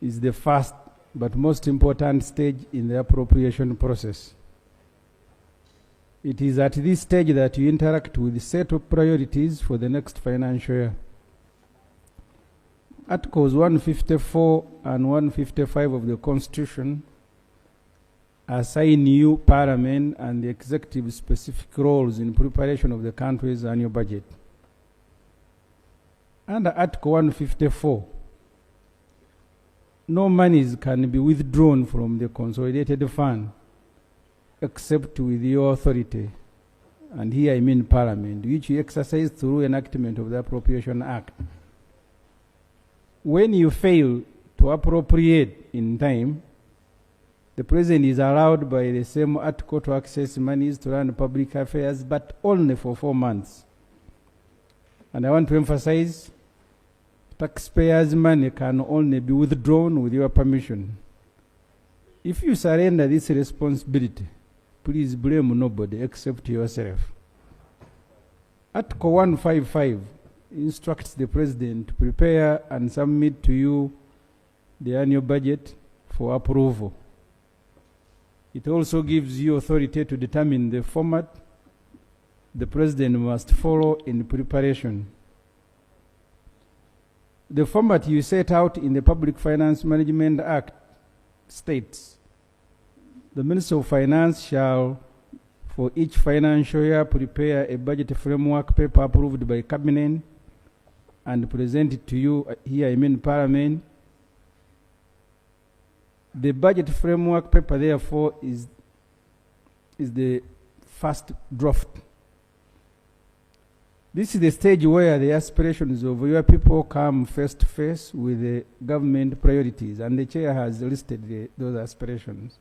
is the first but most important stage in the appropriation process. It is at this stage that you interact with the set of priorities for the next financial year. Articles 154 and 155 of the Constitution assign you, Parliament, and the Executive specific roles in preparation of the country's annual budget. Under Article 154, no monies can be withdrawn from the consolidated fund except with your authority, and here I mean Parliament, which you exercise through enactment of the Appropriation Act. When you fail to appropriate in time, the President is allowed by the same article to access monies to run public affairs, but only for 4 months. And I want to emphasize, taxpayers' money can only be withdrawn with your permission. If you surrender this responsibility, please blame nobody except yourself. Article 155 instructs the President to prepare and submit to you the annual budget for approval. It also gives you authority to determine the format the President must follow in preparation. The format you set out in the Public Finance Management Act states, the Minister of Finance shall, for each financial year, prepare a budget framework paper approved by Cabinet and present it to you, here I mean Parliament. The budget framework paper, therefore, is the first draft. This is the stage where the aspirations of your people come face to face with the government priorities, and the Chair has listed those aspirations.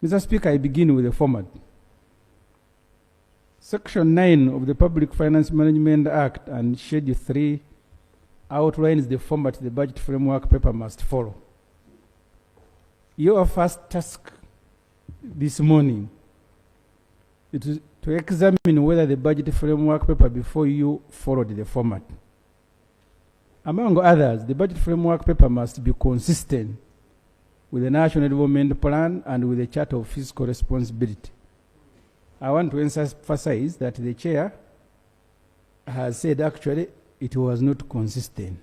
Mr. Speaker, I begin with the format. Section 9 of the Public Finance Management Act and Schedule 3 outlines the format the budget framework paper must follow. Your first task this morning is to examine whether the budget framework paper before you followed the format. Among others, the budget framework paper must be consistent with the National Development Plan and with the Charter of Fiscal Responsibility. I want to emphasize that the Chair has said actually it was not consistent.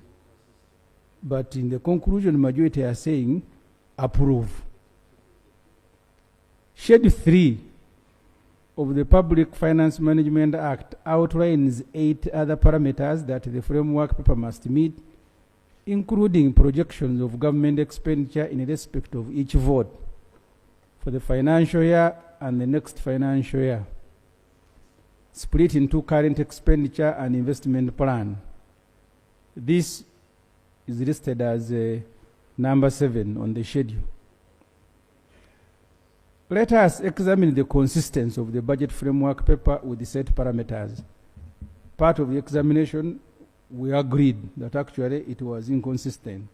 But in the conclusion, the majority are saying approve. Schedule 3 of the Public Finance Management Act outlines 8 other parameters that the framework paper must meet, including projections of government expenditure in respect of each vote for the financial year and the next financial year, split into current expenditure and investment plan. This is listed as number 7 on the schedule. Let us examine the consistency of the budget framework paper with the set parameters. Part of the examination, we agreed that actually it was inconsistent.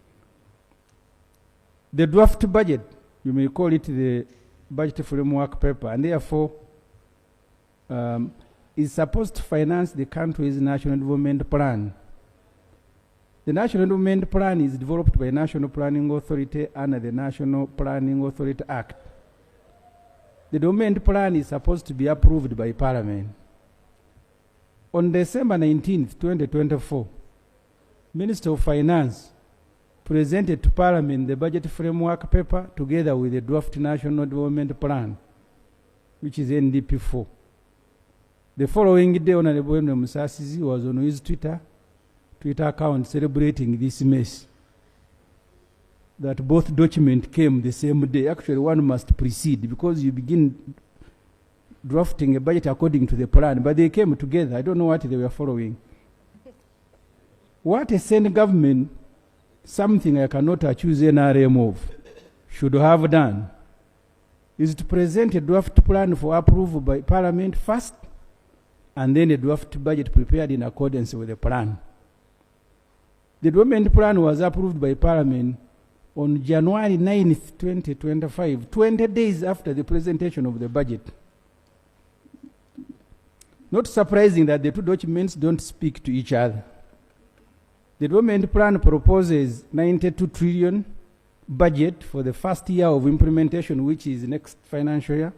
The draft budget, you may call it the budget framework paper, and therefore is supposed to finance the country's national development plan. The National Development Plan is developed by National Planning Authority under the National Planning Authority Act. The development plan is supposed to be approved by Parliament. On December 19th, 2024, Minister of Finance presented to Parliament the budget framework paper together with the draft National Development Plan, which is NDP4. The following day, Honorable Musajja was on his Twitter account celebrating this mess. That both documents came the same day. Actually, one must precede because you begin drafting a budget according to the plan, but they came together. I don't know what they were following. What a Senate government, something I cannot accuse NRM of, should have done is to present a draft plan for approval by Parliament first, and then a draft budget prepared in accordance with the plan. The development plan was approved by Parliament on January 9th, 2025, 20 days after the presentation of the budget. Not surprising that the two documents don't speak to each other. The development plan proposes 92 trillion budget for the first year of implementation, which is next financial year.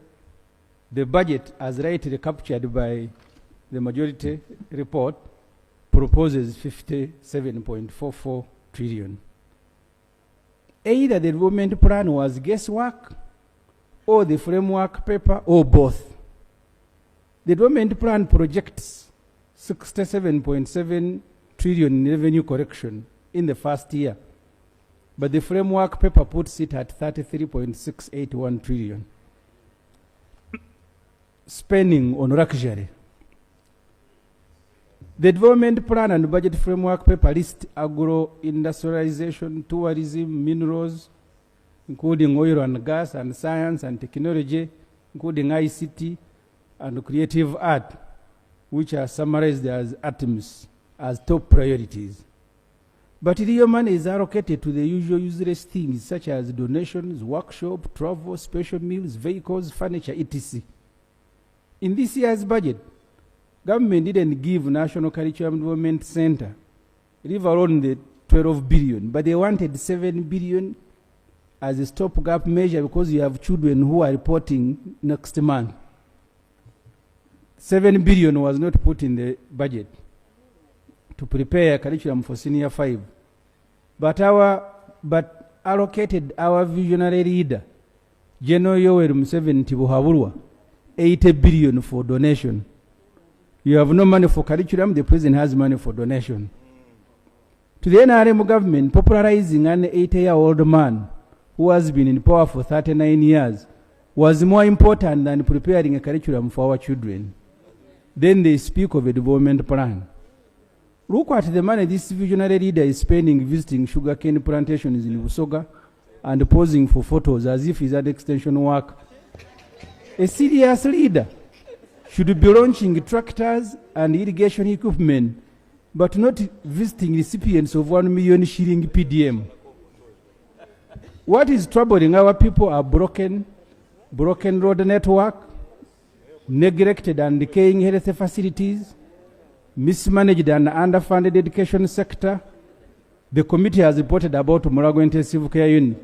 The budget, as rightly captured by the majority report, proposes 57.44 trillion. Either the development plan was guesswork, or the framework paper, or both. The development plan projects 67.7 trillion in revenue correction in the first year, but the framework paper puts it at 33.681 trillion. Spending on luxury. The development plan and budget framework paper list agro-industrialization, tourism, minerals, including oil and gas and science and technology, including ICT and creative art, which are summarized as items as top priorities. But real money is allocated to the usual useless things such as donations, workshop, travel, special meals, vehicles, furniture, etc. In this year's budget, government didn't give National Curriculum Development Center, leave alone the 12 billion, but they wanted 7 billion as a stopgap measure because you have children who are reporting next month. 7 billion was not put in the budget to prepare curriculum for senior 5. But allocated our visionary leader, General Yoweri Museveni Tibuhaburwa, 80 billion for donation. You have no money for curriculum, the president has money for donation. To the NRM government, popularizing an 80-year-old man who has been in power for 39 years was more important than preparing a curriculum for our children. Then they speak of a development plan. Look at the money this visionary leader is spending visiting sugarcane plantations in Busoga and posing for photos as if he's an extension worker. A serious leader should be launching tractors and irrigation equipment, but not visiting recipients of 1 million shilling PDM. What is troubling our people are broken road network, neglected and decaying health facilities, mismanaged and underfunded education sector. The committee has reported about Mulago Intensive Care Unit.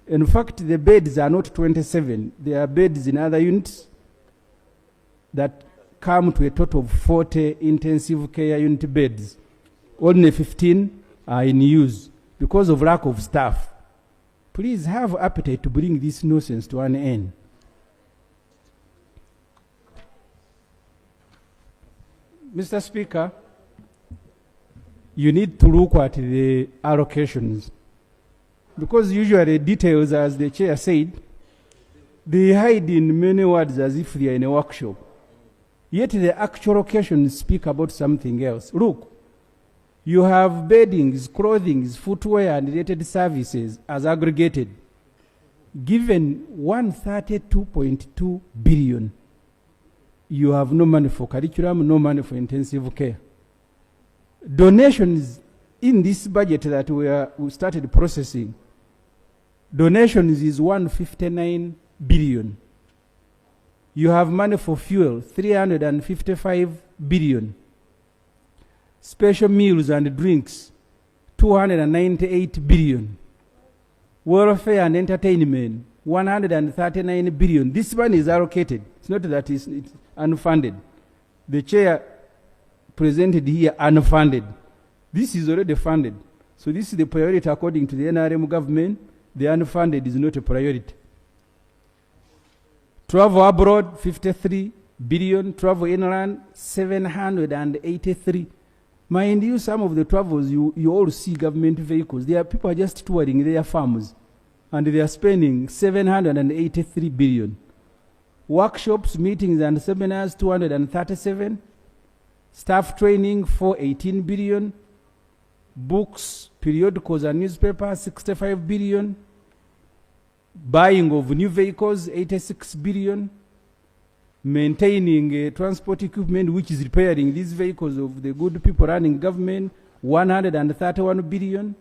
In fact, the beds are not 27. There are beds in other units that come to a total of 40 intensive care unit beds. Only 15 are in use because of lack of staff. Please have appetite to bring this nonsense to an end. Mr. Speaker, you need to look at the allocations because usually details, as the chair said, they hide in many words as if they are in a workshop. Yet the actual locations speak about something else. Look, you have beddings, clothing, footwear, and related services as aggregated, given 132.2 billion. You have no money for curriculum, no money for intensive care. Donations in this budget that we started processing, donations is 159 billion. You have money for fuel, 355 billion. Special meals and drinks, 298 billion. Welfare and entertainment, 139 billion. This one is allocated. It's not that it's unfunded. The chair presented here unfunded. This is already funded. So this is the priority according to the NRM government. The unfunded is not a priority. Travel abroad, 53 billion. Travel inland, 783. Mind you, some of the travels, you all see government vehicles. There are people are just touring their farms, and they are spending 783 billion. Workshops, meetings, and seminars, 237. Staff training, 418 billion. Books, periodicals, and newspapers, 65 billion. Buying of new vehicles, 86 billion. Maintaining transport equipment, which is repairing these vehicles of the good people running government, 131 billion.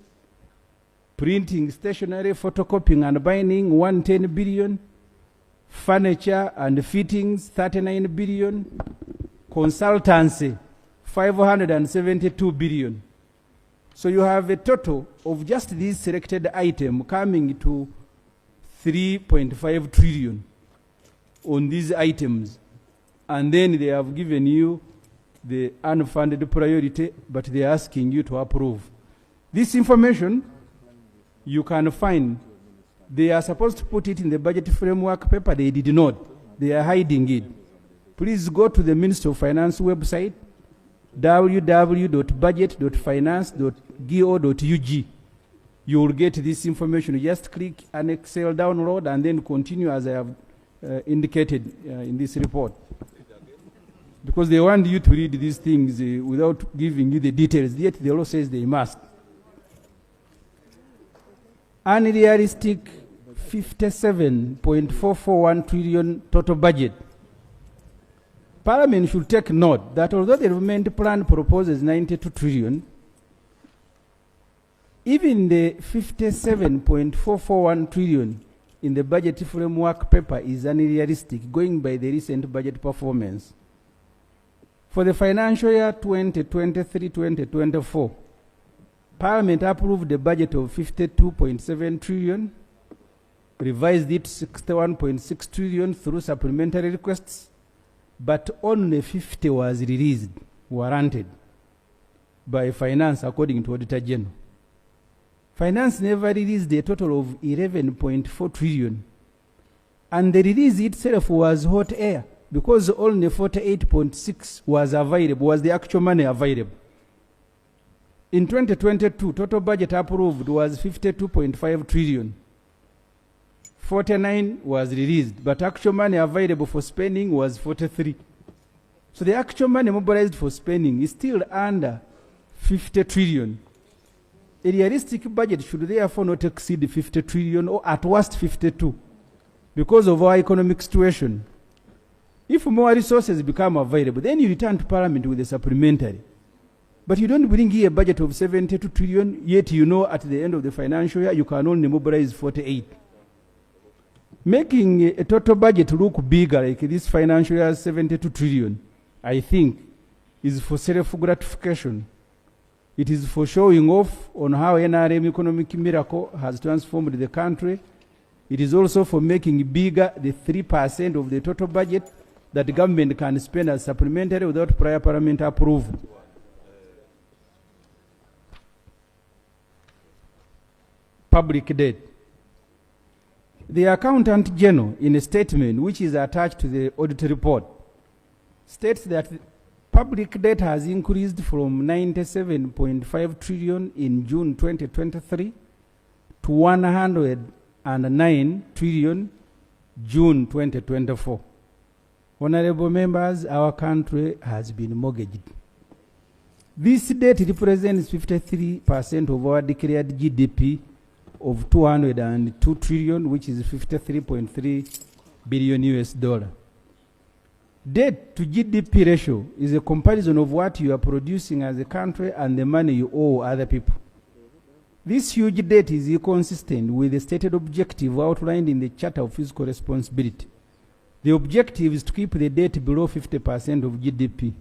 Printing, stationery, photocopying, and binding, 110 billion. Furniture and fittings, 39 billion. Consultancy, 572 billion. So you have a total of just this selected item coming to 3.5 trillion on these items. And then they have given you the unfunded priority, but they're asking you to approve. This information you can find. They are supposed to put it in the budget framework paper. They did not. They are hiding it. Please go to the Ministry of Finance website, www.budget.finance.go.ug. You will get this information. You just click an Excel download and then continue as I have indicated in this report. Because they want you to read these things without giving you the details, yet the law says they must. Unrealistic 57.441 trillion total budget. Parliament should take note that although the development plan proposes 92 trillion, even the 57.441 trillion in the budget framework paper is unrealistic, going by the recent budget performance. For the financial year 2023-2024, Parliament approved a budget of 52.7 trillion, revised it to 61.6 trillion through supplementary requests, but only 50 was released, warranted by Finance, according to Auditor General. Finance never released a total of 11.4 trillion, and the release itself was hot air, because only 48.6 was available, was the actual money available. In 2022, total budget approved was 52.5 trillion. 49 was released, but actual money available for spending was 43. So the actual money mobilized for spending is still under 50 trillion. A realistic budget should therefore not exceed 50 trillion, or at worst 52, because of our economic situation. If more resources become available, then you return to Parliament with a supplementary. But you don't bring here a budget of 72 trillion, yet you know at the end of the financial year you can only mobilize 48. Making a total budget look bigger, like this financial year 72 trillion, I think, is for self-gratification. It is for showing off on how NRM economic miracle has transformed the country. It is also for making bigger the 3% of the total budget that the government can spend as supplementary without prior Parliament approval. Public debt. The Accountant General, in a statement which is attached to the audit report, states that public debt has increased from 97.5 trillion in June 2023 to 109 trillion June 2024. Honorable members, our country has been mortgaged. This debt represents 53% of our declared GDP of 202 trillion, which is 53.3 billion US dollar. Debt to GDP ratio is a comparison of what you are producing as a country and the money you owe other people. This huge debt is inconsistent with the stated objective outlined in the Charter of Fiscal Responsibility. The objective is to keep the debt below 50% of GDP.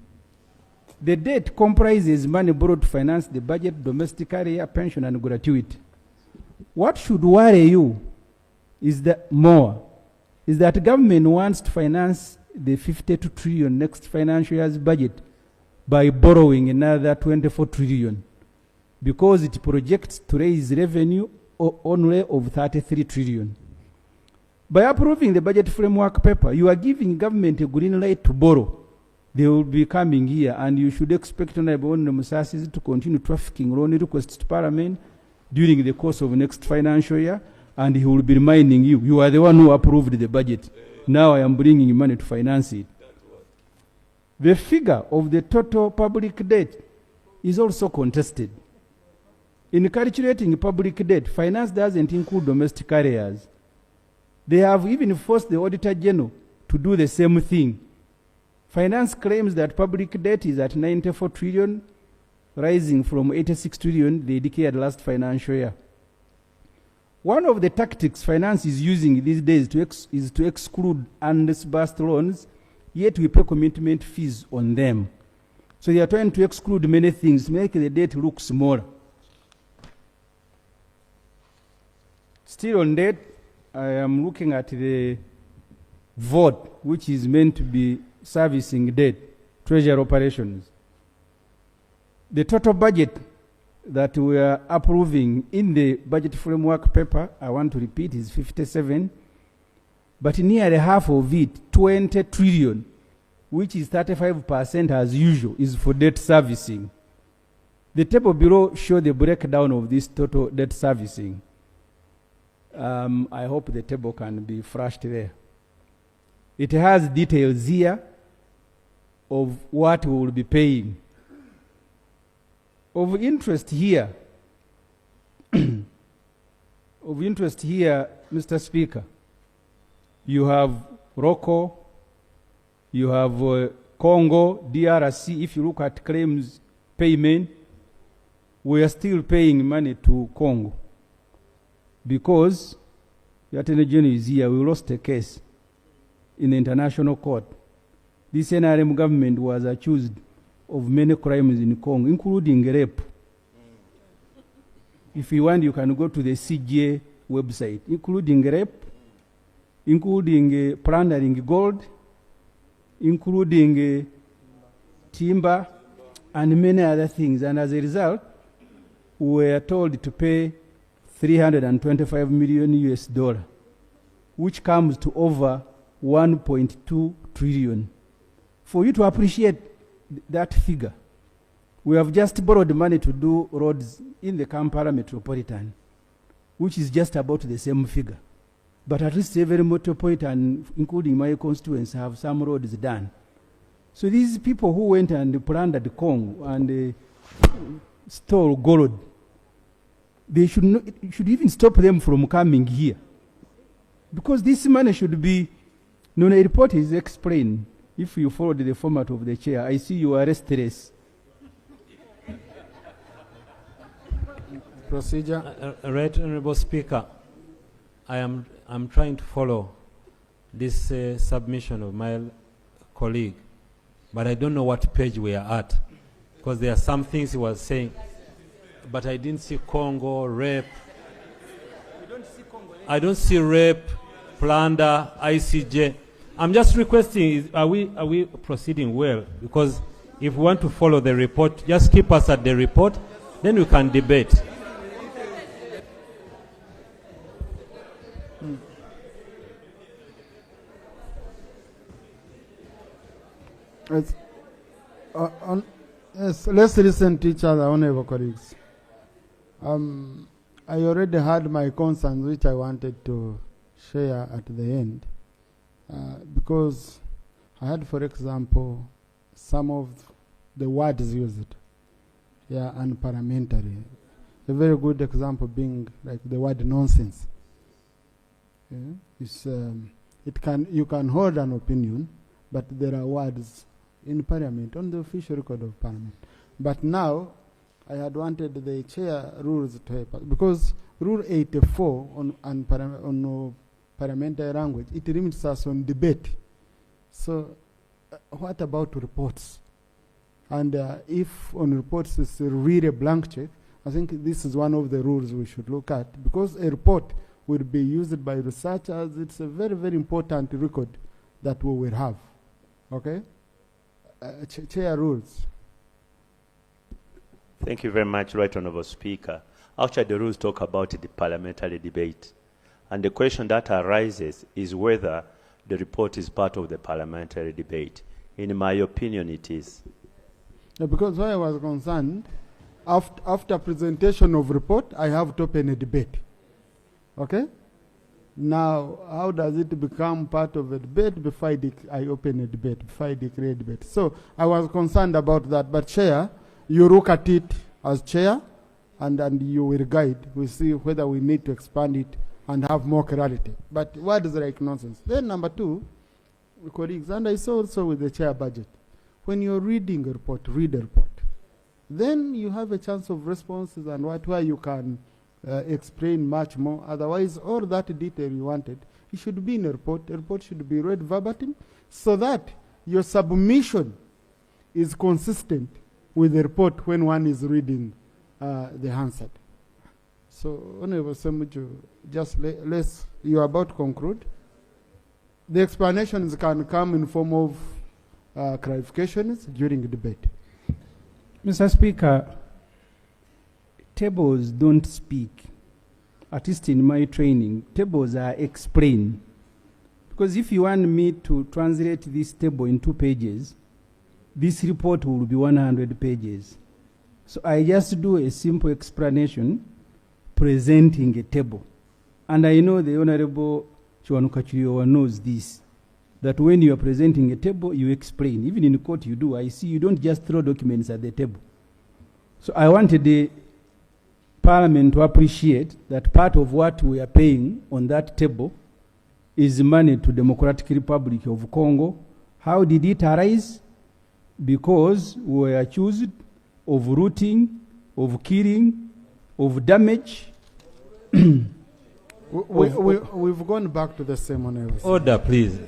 The debt comprises money borrowed to finance the budget, domestic area, pension, and gratuity. What should worry you is that government wants to finance the 52 trillion next financial year's budget by borrowing another 24 trillion, because it projects to raise revenue only of 33 trillion. By approving the budget framework paper, you are giving government a green light to borrow. They will be coming here, and you should expect Honorable Musajja to continue trafficking loan requests to Parliament during the course of next financial year, and he will be reminding you, you are the one who approved the budget. Now I am bringing money to finance it. The figure of the total public debt is also contested. In calculating public debt, finance doesn't include domestic arrears. They have even forced the Auditor General to do the same thing. Finance claims that public debt is at 94 trillion, rising from 86 trillion they declared last financial year. One of the tactics finance is using these days is to exclude undisbursed loans, yet we pay commitment fees on them. So they are trying to exclude many things, make the debt look smaller. Still on debt, I am looking at the vote, which is meant to be servicing debt, treasury operations. The total budget that we are approving in the budget framework paper, I want to repeat, is 57, but nearly half of it, 20 trillion, which is 35% as usual, is for debt servicing. The table below shows the breakdown of this total debt servicing. I hope the table can be flashed there. It has details here of what we will be paying. Of interest here, Mr. Speaker, you have ROCO, you have Congo, DRC. If you look at claims payment, we are still paying money to Congo because the Attorney General is here. We lost a case in the international court. This NRM government was accused of many crimes in Congo, including rape. If you want, you can go to the CGA website, including rape, including plundering gold, including timber, and many other things. And as a result, we were told to pay $325 million US, which comes to over 1.2 trillion. For you to appreciate that figure, we have just borrowed money to do roads in the Kampala metropolitan, which is just about the same figure. But at least every metropolitan, including my constituents, have some roads done. So these people who went and plundered Congo and stole gold, they should even stop them from coming here. Because this money should be, no, the report is explained. If you followed the format of the chair, I see you are restless. Procedure. Right, Honorable Speaker, I'm trying to follow this submission of my colleague, but I don't know what page we are at, because there are some things he was saying, but I didn't see Congo, rape. I don't see rape, plunder, ICJ. I'm just requesting, are we proceeding well? Because if we want to follow the report, just keep us at the report, then we can debate. Yes, let's listen to each other, honorable colleagues. I already had my concerns, which I wanted to share at the end, because I had, for example, some of the words used, unparliamentary. A very good example being like the word nonsense. You can hold an opinion, but there are words in Parliament, on the official record of Parliament. But now, I had wanted the chair rules to help us, because Rule 84 on parliamentary language, it limits us on debate. So, what about reports? And if on reports it's really a blank check, I think this is one of the rules we should look at, because a report will be used by researchers. It's a very, very important record that we will have. Okay? Chair rules. Thank you very much, Right Honourable Speaker. Actually, the rules talk about the parliamentary debate. And the question that arises is whether the report is part of the parliamentary debate. In my opinion, it is. Yeah, because why I was concerned, after presentation of report, I have to open a debate. Okay? Now, how does it become part of a debate before I open a debate, before I declare a debate? So I was concerned about that. But Chair, you look at it as Chair, and you will guide. We see whether we need to expand it and have more clarity. But what is like nonsense? Then number two, colleagues, and I saw also with the Chair budget, when you're reading a report, read a report. Then you have a chance of responses and where you can explain much more. Otherwise, all that detail you wanted, it should be in a report. A report should be read verbatim so that your submission is consistent with the report when one is reading the Hansard. So, Honorable Ssemujju, just you are about to conclude. The explanations can come in form of clarifications during the debate. Mr. Speaker, tables don't speak. At least in my training, tables are explained. Because if you want me to translate this table in 2 pages, this report will be 100 pages. So I just do a simple explanation presenting a table. And I know the Honorable Chiwanuka knows this, that when you are presenting a table, you explain. Even in court you do. I see you don't just throw documents at the table. So I wanted the Parliament to appreciate that part of what we are paying on that table is money to Democratic Republic of Congo. How did it arise? Because we were accused of looting, of killing, of damage. We've gone back to the same one. Order, please.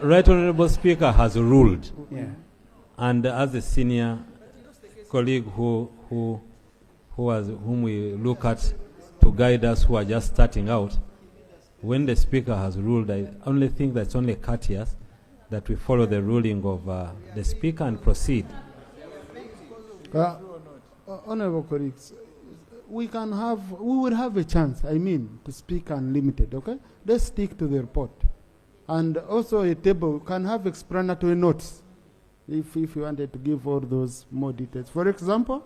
Right Honorable Speaker has ruled. Yeah. And as a senior colleague whom we look at to guide us who are just starting out, when the Speaker has ruled, I only think that's only courteous that we follow the ruling of the Speaker and proceed. Honorable colleagues, we will have a chance, to speak unlimited, okay? Let's stick to the report. And also a table can have explanatory notes if you wanted to give all those more details. For example,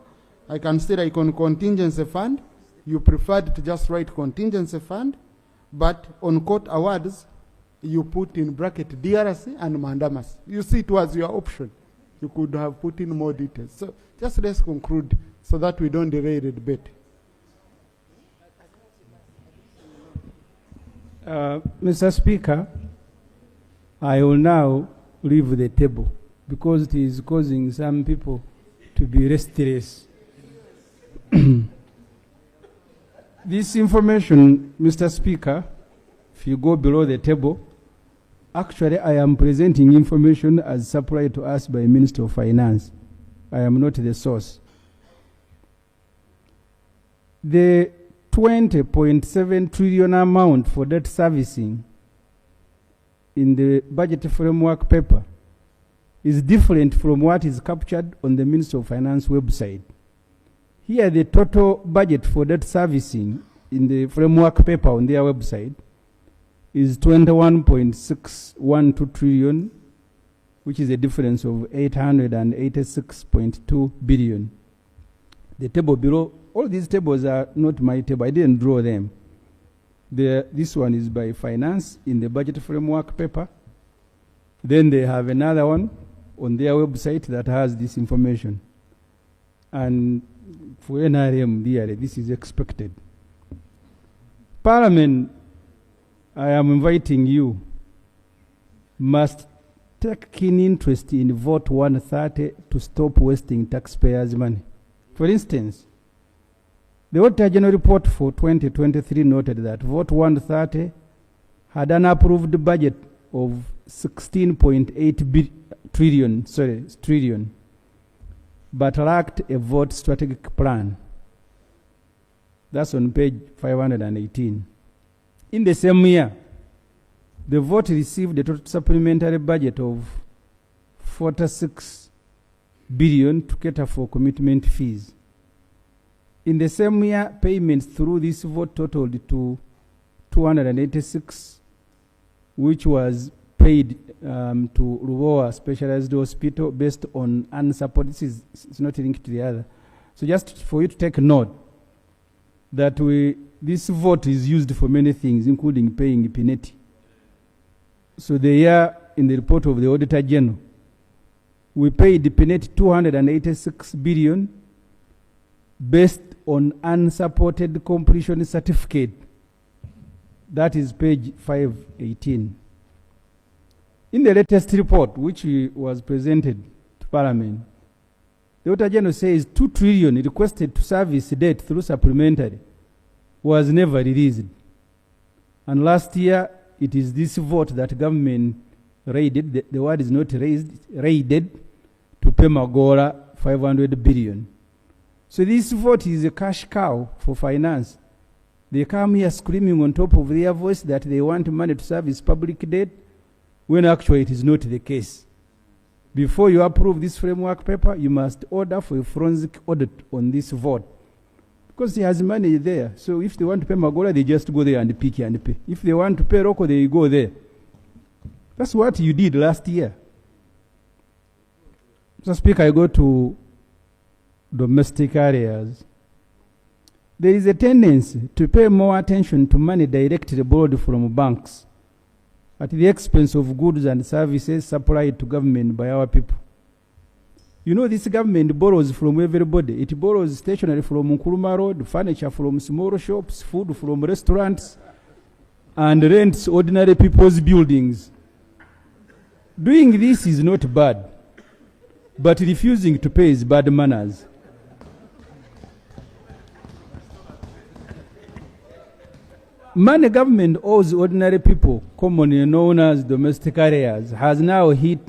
I can say like on contingency fund, you preferred to just write contingency fund, but on court awards, you put in bracket DRC and mandamus. You see, it was your option. You could have put in more details. So just let's conclude so that we don't derail the debate. Mr. Speaker, I will now leave the table because it is causing some people to be restless. This information, Mr. Speaker, if you go below the table, actually I am presenting information as supplied to us by Minister of Finance. I am not the source. The 20.7 trillion amount for debt servicing in the budget framework paper is different from what is captured on the Minister of Finance website. Here, the total budget for debt servicing in the framework paper on their website is 21.612 trillion, which is a difference of 886.2 billion. The table below, all these tables are not my table. I didn't draw them. This one is by Finance in the budget framework paper. Then they have another one on their website that has this information. And for NRM, this is expected. Parliament, I am inviting you, must take keen interest in Vote 130 to stop wasting taxpayers' money. For instance, the Auditor General report for 2023 noted that Vote 130 had an approved budget of 16.8 trillion, but lacked a vote strategic plan. That's on page 518. In the same year, the vote received a total supplementary budget of 46 billion to cater for commitment fees. In the same year, payments through this vote totaled to 286, which was paid to Ruboa Specialized Hospital based on unsupported. It's not linked to the other. So just for you to take note that this vote is used for many things, including paying Pineti. So the year in the report of the Auditor General, we paid Pineti 286 billion based on unsupported completion certificate. That is page 518. In the latest report, which was presented to Parliament, the Auditor General says 2 trillion requested to service debt through supplementary was never released. And last year, it is this vote that government raided, the word is not raised, raided to pay Magora 500 billion. So this vote is a cash cow for finance. They come here screaming on top of their voice that they want money to service public debt, when actually it is not the case. Before you approve this framework paper, you must order for a forensic audit on this vote. Because he has money there. So if they want to pay Magola, they just go there and pick and pay. If they want to pay Roko, they go there. That's what you did last year. Mr. Speaker, I go to domestic areas. There is a tendency to pay more attention to money directly borrowed from banks at the expense of goods and services supplied to government by our people. You know, this government borrows from everybody. It borrows stationery from Nkuruma Road, furniture from small shops, food from restaurants, and rents ordinary people's buildings. Doing this is not bad, but refusing to pay is bad manners. Money government owes ordinary people, commonly known as domestic areas, has now hit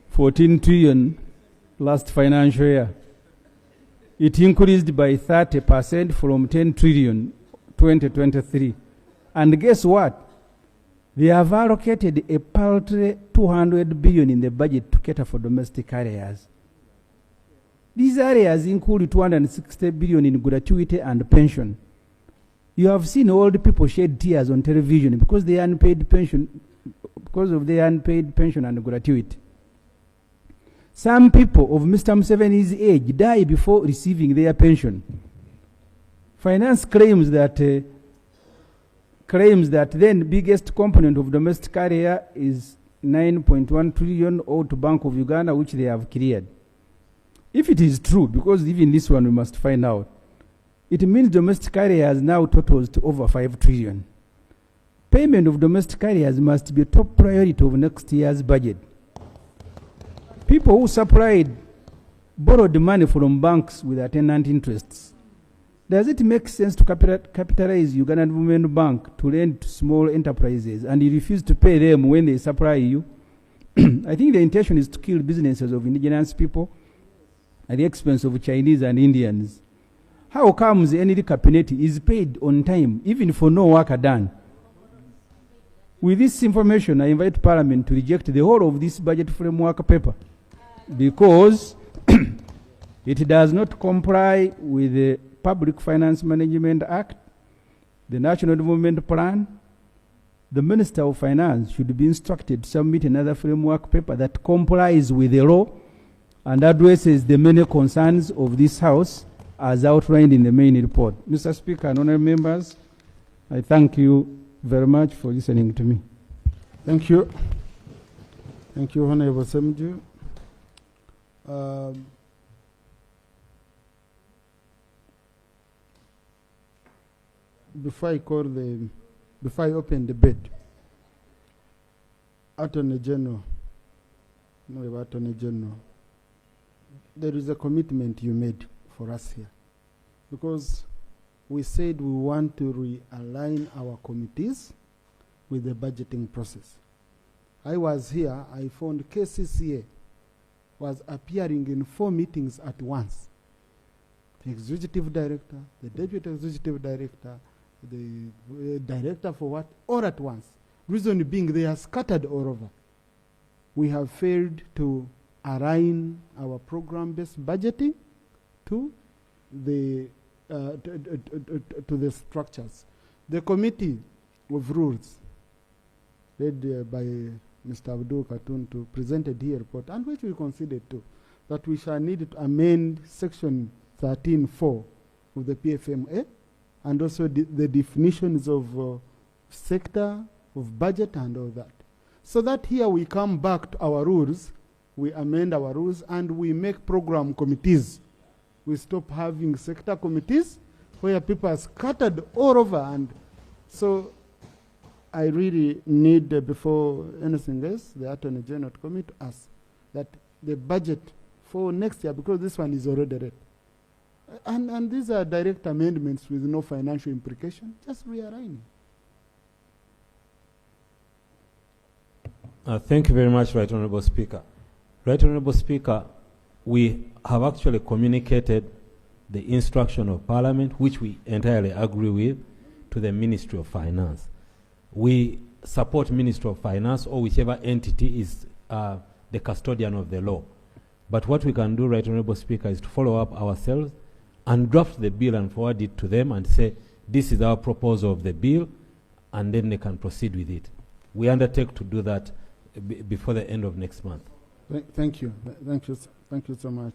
14 trillion last financial year. It increased by 30% from 10 trillion 2023. And guess what? They have allocated a paltry 200 billion in the budget to cater for domestic areas. These areas include 260 billion in gratuity and pension. You have seen old people shed tears on television because they unpaid pension, because of their unpaid pension and gratuity. Some people of Mr. Museveni's age die before receiving their pension. Finance claims that then biggest component of domestic area is 9.1 trillion owed to Bank of Uganda, which they have cleared. If it is true, because even this one we must find out, it means domestic areas now totals to over 5 trillion. Payment of domestic areas must be a top priority of next year's budget. People who borrowed money from banks with attendant interests. Does it make sense to capitalize Ugandan Development Bank to lend to small enterprises and you refuse to pay them when they supply you? I think the intention is to kill businesses of indigenous people at the expense of Chinese and Indians. How comes any cabinet is paid on time, even for no work done? With this information, I invite Parliament to reject the whole of this budget framework paper because it does not comply with the Public Finance Management Act, the National Development Plan. The Minister of Finance should be instructed to submit another framework paper that complies with the law and addresses the many concerns of this House as outlined in the main report. Mr. Speaker and honorable members, I thank you very much for listening to me. Thank you. Thank you, Honorable Ssemujju. Before I open the debate, Attorney General, there is a commitment you made for us here, because we said we want to realign our committees with the budgeting process. I was here, I found KCCA was appearing in 4 meetings at once. The executive director, the deputy executive director, the director for what, all at once. Reason being they are scattered all over. We have failed to align our program-based budgeting to the structures. The committee of rules, led by Mr. Abdul Katun, to presented here report, and which we considered too, that we shall need to amend section 13.4 of the PFMA, and also the definitions of sector, of budget, and all that. So that here we come back to our rules, we amend our rules, and we make program committees. We stop having sector committees where people are scattered all over. And so I really need, before anything else, the Attorney General to commit to us that the budget for next year, because this one is already read, and these are direct amendments with no financial implication, just realigning. Thank you very much, Right Honourable Speaker. Right Honourable Speaker, we have actually communicated the instruction of Parliament, which we entirely agree with, to the Ministry of Finance. We support Ministry of Finance or whichever entity is the custodian of the law. But what we can do, Right Honourable Speaker, is to follow up ourselves and draft the bill and forward it to them and say, this is our proposal of the bill, and then they can proceed with it. We undertake to do that before the end of next month. Thank you. Thank you so much.